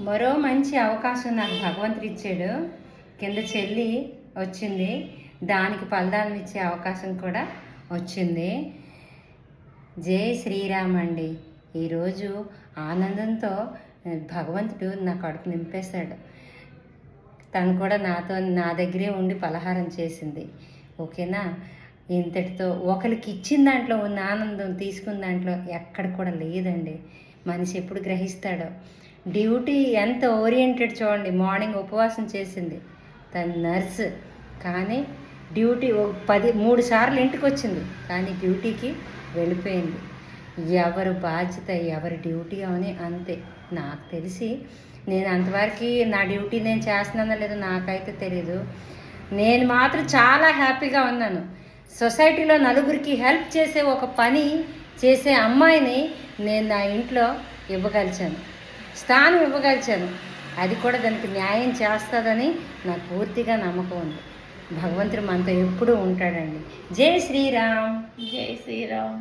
మరో మంచి అవకాశం నాకు భగవంతుడు ఇచ్చాడు. కింద చెల్లి వచ్చింది, దానికి ఫలదానం ఇచ్చే అవకాశం కూడా వచ్చింది. జై శ్రీరామ్ అండి. ఈరోజు ఆనందంతో భగవంతుడు నా కడుపు నింపేశాడు. తను కూడా నా దగ్గరే ఉండి పలహారం చేసింది. ఓకేనా? ఇంతటితో ఒకరికి ఇచ్చిన దాంట్లో ఉన్న ఆనందం తీసుకున్న దాంట్లో ఎక్కడ కూడా లేదండి. మనిషి ఎప్పుడు గ్రహిస్తాడో. డ్యూటీ ఎంత ఓరియంటెడ్ చూడండి. మార్నింగ్ ఉపవాసం చేసింది తన నర్సు, కానీ డ్యూటీ 3 సార్లు ఇంటికి వచ్చింది, కానీ డ్యూటీకి వెళ్ళిపోయింది. ఎవరు బాధ్యత ఎవరి డ్యూటీ అని అంతే. నాకు తెలిసి నేను అంతవరకు నా డ్యూటీ నేను చేస్తున్నానో లేదో నాకైతే తెలీదు. నేను మాత్రం చాలా హ్యాపీగా ఉన్నాను. సొసైటీలో నలుగురికి హెల్ప్ చేసే ఒక పని చేసే అమ్మాయిని నేను నా ఇంట్లో ఇవ్వగలిచాను, స్థానం ఇవ్వగలిచాను. అది కూడా దానికి న్యాయం చేస్తుందని నాకు పూర్తిగా నమ్మకం ఉంది. భగవంతుడు మనతో ఎప్పుడూ ఉంటాడండి. జై శ్రీరామ్. జై శ్రీరామ్.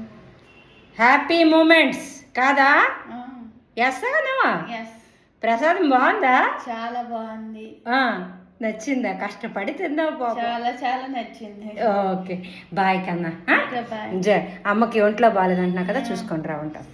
హ్యాపీ మూమెంట్స్ కాదా? ఎస్సానవా? ప్రసాదం బాగుందా? చాలా బాగుంది. నచ్చిందా? కష్టపడి తిందావు. చాలా చాలా నచ్చింది. ఓకే, బాయ్ కన్నా. బాయ్. అమ్మకి ఒంట్లో బాగాలేదంటున్నా కదా, చూసుకొని రా ఉంటాం.